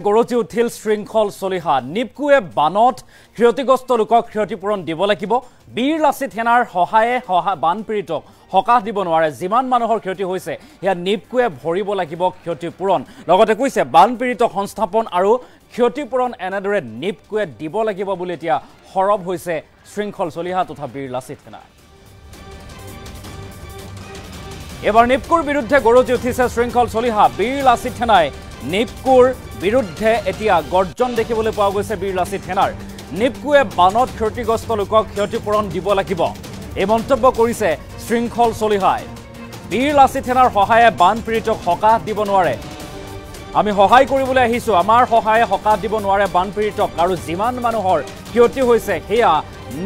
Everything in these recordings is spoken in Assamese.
গৰজি উঠিল শৃংখল চলিহা নিপকুৱে বানত ক্ষতিগ্ৰস্ত লোকক ক্ষতিপূৰণ দিব লাগিব বীৰ লাচিত সেনাৰ সহায়ে বানপীড়িতক হকাহ দিব নোৱাৰে যিমান মানুহৰ ক্ষতি হৈছে ইয়া নিপকুৱে ভৰিব লাগিব ক্ষতিপূৰণ লগতে কৈছে বানপীড়িতক সংস্থাপন আৰু ক্ষতিপূৰণ এনেদৰে নিপকুৱে দিব লাগিব বুলি এতিয়া হৰব হৈছে শৃংখল চলিহা তথা বীৰ লাচিত সেনা এবাৰ নিপকুৰ বিৰুদ্ধে গৰজি উঠিছে শৃংখল চলিহা বীৰ লাচিত সেনাই নিপকুৰ বিৰুদ্ধে এতিয়া গৰ্জন দেখিবলৈ পোৱা গৈছে বীৰ লাচিত সেনাৰ নিপকুৱে বানত ক্ষতিগ্ৰস্ত লোকক ক্ষতিপূৰণ দিব লাগিব এই মন্তব্য কৰিছে শৃংখল চলিহাই বীৰ লাচিত সেনাৰ সহায়ে বানপীড়িতক হকাহ দিব নোৱাৰে আমি সহায় কৰিবলৈ আহিছো আমাৰ সহায়ে হকাহ দিব নোৱাৰে বানপীড়িতক আৰু যিমান মানুহৰ ক্ষতি হৈছে হেয়া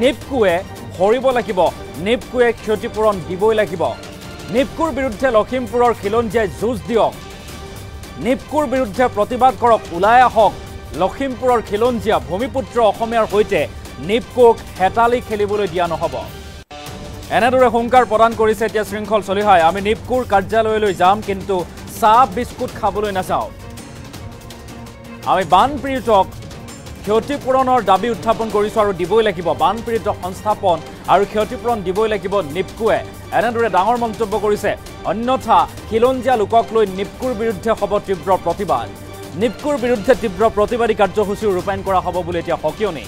নিপকুৱে ভৰিব লাগিব নিপকুৱে ক্ষতিপূৰণ দিবই লাগিব নিপকুৰ বিৰুদ্ধে লখিমপুৰৰ খিলঞ্জীয়াই যুঁজ দিয়ক নিপকুৰ বিৰুদ্ধে প্ৰতিবাদ কৰক ওলাই আহক লখিমপুৰৰ খিলঞ্জীয়া ভূমিপুত্ৰ অসমীয়াৰ হৈতে নিপকুক হেতালি খেলিবলৈ দিয়া নহব এনেদৰে হুংকাৰ প্ৰদান কৰিছে এতিয়া শৃংখল চলিহাই আমি নিপকুৰ কাৰ্যালয়লৈ যাম কিন্তু চাহ বিস্কুট খাবলৈ নাযাওঁ আমি বানপীড়িতক ক্ষতিপূৰণৰ দাবী উত্থাপন কৰিছো আৰু দিবই লাগিব বানপীড়িতক সংস্থাপন আৰু ক্ষতিপূৰণ দিবই লাগিব নিপকুৱে এনেদৰে ডাঙৰ মন্তব্য কৰিছে অন্যথা খিলঞ্জীয়া লোকক লৈ নিপকুৰ বিৰুদ্ধে হ'ব তীব্ৰ প্ৰতিবাদ নিপকুৰ বিৰুদ্ধে তীব্ৰ প্ৰতিবাদী কাৰ্যসূচী ৰূপায়ণ কৰা হ'ব বুলি এতিয়া সকিয়নি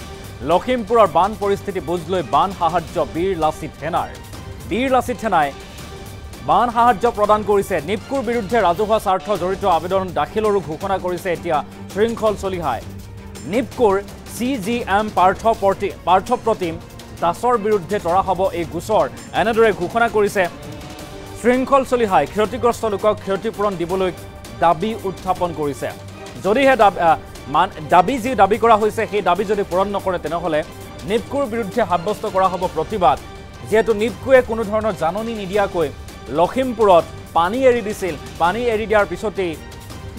লখিমপুৰৰ বান পৰিস্থিতি বুজ লৈ বান সাহায্য বীৰ লাচিত সেনাই বান সাহায্য প্ৰদান কৰিছে নিপকুৰ বিৰুদ্ধে ৰাজহুৱা স্বাৰ্থ জড়িত আবেদন দাখিলৰো ঘোষণা কৰিছে এতিয়া শৃংখল চলিহাই নিপকুৰ CGM পাৰ্থপ্ৰতিম দাসৰ বিৰুদ্ধে তৰা হ'ব এই গোচৰ এনেদৰে ঘোষণা কৰিছে শৃংখল চলিহাই ক্ষতিগ্ৰস্ত লোকক ক্ষতিপূৰণ দিবলৈ দাবী উত্থাপন কৰিছে যদিহে দাবী কৰা হৈছে সেই দাবী যদি পূৰণ নকৰে তেনেহ'লে নিপকুৰ বিৰুদ্ধে সাব্যস্ত কৰা হ'ব প্ৰতিবাদ যেহেতু নিপকুৱে কোনো ধৰণৰ জাননী নিদিয়াকৈ লখিমপুৰত পানী এৰি দিছিল পানী এৰি দিয়াৰ পিছতেই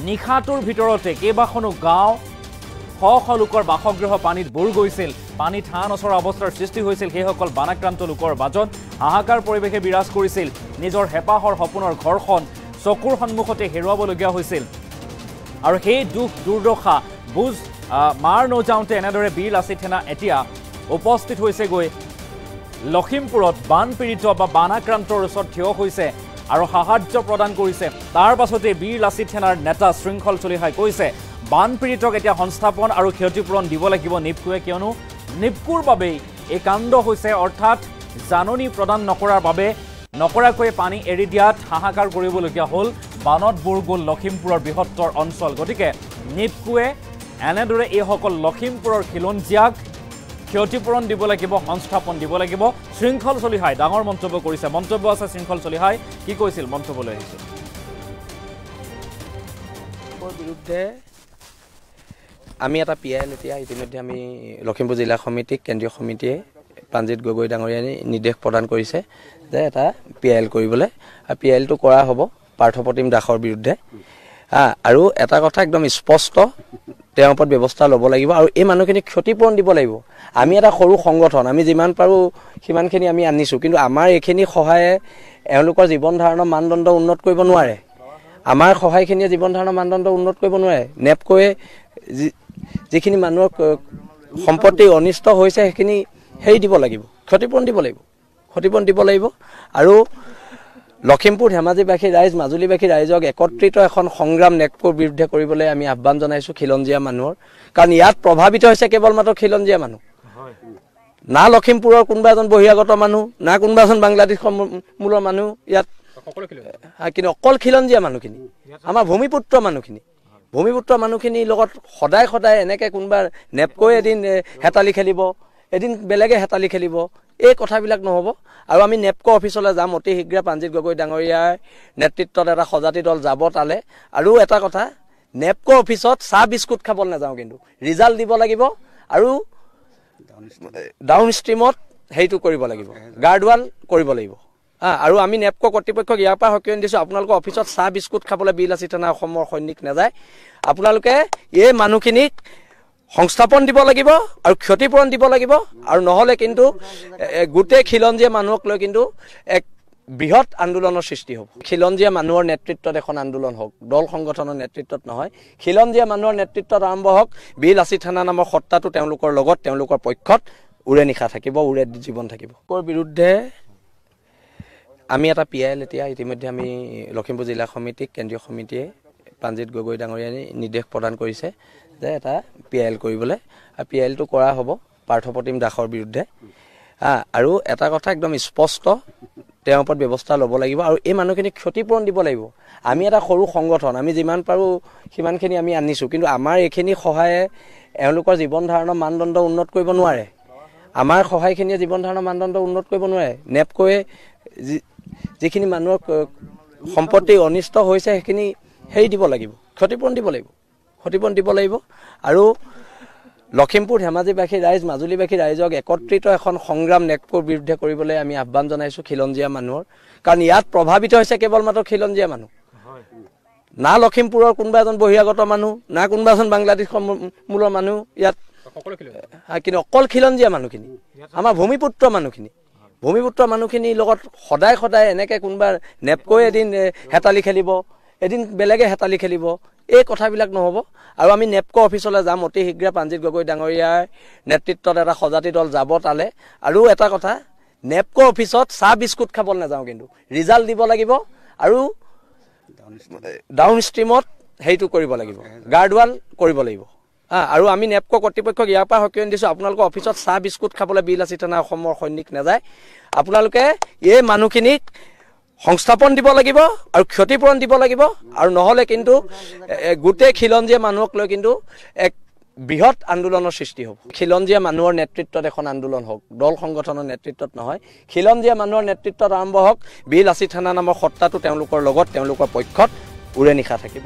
নিশাটোৰ ভিতৰতে কেইবাখনো গাঁও শ লোকৰ বাসগৃহ পানীত বুৰ গৈছিল পানীত হাঁহ নচৰা অৱস্থাৰ সৃষ্টি হৈছিল সেইসকল বানাক্ৰান্ত লোকৰ মাজত হাহাকাৰ পৰিৱেশে বিৰাজ কৰিছিল নিজৰ হেঁপাহৰ সপোনৰ ঘৰখন চকুৰ সন্মুখতে হেৰুৱাবলগীয়া হৈছিল আৰু সেই দুখ দুৰ্দশা বুজ মাৰ নযাওঁতে এনেদৰে বীৰ লাচিত সেনা এতিয়া উপস্থিত হৈছে গৈ লখিমপুৰত বানপীড়িত বা বানাক্ৰান্তৰ ওচৰত থিয় হৈছে আৰু সাহায্য প্ৰদান কৰিছে তাৰ পাছতে বীৰ লাচিত সেনাৰ নেতা শৃংখল চলিহাই কৈছে বানপীড়িতক এতিয়া সংস্থাপন আৰু ক্ষতিপূৰণ দিব লাগিব নিপকুৱে কিয়নো নিপকুৰ বাবেই এই কাণ্ড হৈছে অৰ্থাৎ জাননী প্ৰদান নকৰাকৈ পানী এৰি দিয়াত হাহাকাৰ কৰিবলগীয়া হ'ল বানত বুৰ গ'ল লখিমপুৰৰ বৃহত্তৰ অঞ্চল গতিকে নিপকুৱে এনেদৰে এইসকল লখিমপুৰৰ খিলঞ্জীয়াক ক্ষতিপূৰণ দিব লাগিব সংস্থাপন দিব লাগিব শৃংখল চলিহাই ডাঙৰ মন্তব্য কৰিছে মন্তব্য আছে শৃংখল চলিহাই কি কৈছিল মন্তব্যলৈ আহিছে বিৰুদ্ধে আমি এটা PIL এতিয়া ইতিমধ্যে আমি লখিমপুৰ জিলা সমিতিক কেন্দ্ৰীয় সমিতিয়ে প্ৰাণজিৎ গগৈ ডাঙৰীয়াই নিৰ্দেশ প্ৰদান কৰিছে যে এটা PIL কৰিবলৈ আৰু PILটো কৰা হ'ব পাৰ্থপ্ৰতিম দাসৰ বিৰুদ্ধে আৰু এটা কথা একদম স্পষ্ট তেওঁৰ ওপৰত ব্যৱস্থা ল'ব লাগিব আৰু এই মানুহখিনিক ক্ষতিপূৰণ দিব লাগিব আমি এটা সৰু সংগঠন আমি যিমান পাৰোঁ সিমানখিনি আমি আনিছোঁ কিন্তু আমাৰ এইখিনি সহায়ে এওঁলোকৰ জীৱন ধাৰণৰ মানদণ্ড উন্নত কৰিব নোৱাৰে আমাৰ সহায়খিনিয়ে জীৱন ধাৰণৰ মানদণ্ড উন্নত কৰিব নোৱাৰে নেপকৈয়ে যিখিনি মানুহৰ সম্পত্তি অনিষ্ট হৈছে সেইখিনি হেৰি দিব লাগিব ক্ষতিপূৰণ দিব লাগিব আৰু লখিমপুৰ ধেমাজিবাসী ৰাইজ মাজুলীবাসী ৰাইজক একত্ৰিত এখন সংগ্ৰাম নেপকুৰ বিৰুদ্ধে কৰিবলৈ আমি আহ্বান জনাইছোঁ খিলঞ্জীয়া মানুহৰ কাৰণ ইয়াত প্ৰভাৱিত হৈছে কেৱল মাত্ৰ খিলঞ্জীয়া মানুহ না লখিমপুৰৰ কোনোবা এজন বহিৰাগত মানুহ না কোনোবা এজন বাংলাদেশ মূলৰ মানুহ ইয়াত কিন্তু অকল খিলঞ্জীয়া মানুহখিনি আমাৰ ভূমিপুত্ৰ মানুহখিনিৰ লগত সদায় এনেকৈ কোনোবা নেপকৈ এদিন হেতালি খেলিব এদিন বেলেগে হেতালি খেলিব এই কথাবিলাক নহ'ব আৰু আমি নেপকো অফিচলৈ যাম অতি শীঘ্ৰে প্ৰাণজিৎ গগৈ ডাঙৰীয়াৰ নেতৃত্বত এটা সজাতি দল যাব তালে আৰু এটা কথা নেপকো অফিচত চাহ বিস্কুট খাবলৈ নাযাওঁ কিন্তু ৰিজাল্ট দিব লাগিব আৰু ডাউন ষ্ট্ৰীমত সেইটো কৰিব লাগিব গাৰ্ডৱাল কৰিব লাগিব আৰু আমি নেপকো কৰ্তৃপক্ষক ইয়াৰ পৰা সকিয়নি দিছোঁ আপোনালোকৰ অফিচত চাহ বিস্কুট খাবলৈ বীৰ লাচিত সেনা অসমৰ সৈনিক নাযায় আপোনালোকে এই মানুহখিনিক সংস্থাপন দিব লাগিব আৰু ক্ষতিপূৰণ দিব লাগিব আৰু নহ'লে কিন্তু গোটেই খিলঞ্জীয়া মানুহক লৈ কিন্তু এক বৃহৎ আন্দোলনৰ সৃষ্টি হ'ব খিলঞ্জীয়া মানুহৰ নেতৃত্বত এখন আন্দোলন হওক দল সংগঠনৰ নেতৃত্বত নহয় খিলঞ্জীয়া মানুহৰ নেতৃত্বত আৰম্ভ হওক বীৰ লাচিত থানা নামৰ সত্তাটো তেওঁলোকৰ লগত তেওঁলোকৰ পক্ষত উৰে নিশা থাকিব উৰে জীৱন থাকিব বিৰুদ্ধে আমি এটা পিএল এতিয়া ইতিমধ্যে আমি লখিমপুৰ জিলা সমিতিক কেন্দ্ৰীয় সমিতিয়ে প্ৰাণজিৎ গগৈ ডাঙৰীয়াই নিৰ্দেশ প্ৰদান কৰিছে যে এটা পিএল কৰিবলৈ আৰু পিএলটো কৰা হ'ব পাৰ্থপ্ৰতিম দাসৰ বিৰুদ্ধে আৰু এটা কথা একদম স্পষ্ট তেওঁৰ ওপৰত ব্যৱস্থা ল'ব লাগিব আৰু এই মানুহখিনিক ক্ষতিপূৰণ দিব লাগিব আমি এটা সৰু সংগঠন আমি যিমান পাৰোঁ সিমানখিনি আমি আনিছোঁ কিন্তু আমাৰ এইখিনি সহায়ে এওঁলোকৰ জীৱন ধাৰণৰ মানদণ্ড উন্নত কৰিব নোৱাৰে আমাৰ সহায়খিনিয়ে জীৱন ধাৰণৰ মানদণ্ড উন্নত কৰিব নোৱাৰে নেপকোৱে যিখিনি মানুহৰ সম্পত্তি অনিষ্ট হৈছে সেইখিনি হেৰি দিব লাগিব ক্ষতিপূৰণ দিব লাগিব আৰু লখিমপুৰ ধেমাজিবাসী ৰাইজ মাজুলীবাসী ৰাইজক একত্ৰিত এখন সংগ্ৰাম নেপকোৰ বিৰুদ্ধে কৰিবলৈ আমি আহ্বান জনাইছোঁ খিলঞ্জীয়া মানুহৰ কাৰণ ইয়াত প্ৰভাৱিত হৈছে কেৱল মাত্ৰ খিলঞ্জীয়া মানুহ না লখিমপুৰৰ কোনোবা এজন বহিৰাগত মানুহ না কোনোবা এজন বাংলাদেশ মূলৰ মানুহ ইয়াত কিন্তু অকল খিলঞ্জীয়া মানুহখিনি আমাৰ ভূমিপুত্ৰ মানুহখিনিৰ লগত সদায় এনেকৈ কোনোবা নেপকোৱে এদিন হেতালি খেলিব এদিন বেলেগে হেতালি খেলিব এই কথাবিলাক নহ'ব আৰু আমি নেপকো অফিচলৈ যাম অতি শীঘ্ৰে প্ৰাণজিৎ গগৈ ডাঙৰীয়াৰ নেতৃত্বত এটা সজাতি দল যাব তালে আৰু এটা কথা নেপকো অফিচত চাহ বিস্কুট খাবলৈ নাযাওঁ কিন্তু ৰিজাল্ট দিব লাগিব আৰু ডাউন ষ্ট্ৰীমত সেইটো কৰিব লাগিব গাৰ্ডৱাল কৰিব লাগিব আৰু আমি নেপকো কৰ্তৃপক্ষক ইয়াৰ পৰা সকিয়নি দিছোঁ আপোনালোকৰ অফিচত চাহ বিস্কুট খাবলৈ বীৰ লাচিত থানা অসমৰ সৈনিক নাযায় আপোনালোকে এই মানুহখিনিক সংস্থাপন দিব লাগিব আৰু ক্ষতিপূৰণ দিব লাগিব আৰু নহ'লে কিন্তু গোটেই খিলঞ্জীয়া মানুহক লৈ কিন্তু এক বৃহৎ আন্দোলনৰ সৃষ্টি হ'ব খিলঞ্জীয়া মানুহৰ নেতৃত্বত এখন আন্দোলন হওক দল সংগঠনৰ নেতৃত্বত নহয় খিলঞ্জীয়া মানুহৰ নেতৃত্বত আৰম্ভ হওক বীৰ লাচিত থানা নামৰ সত্তাটো তেওঁলোকৰ লগত তেওঁলোকৰ পক্ষত উৰে নিশা থাকিব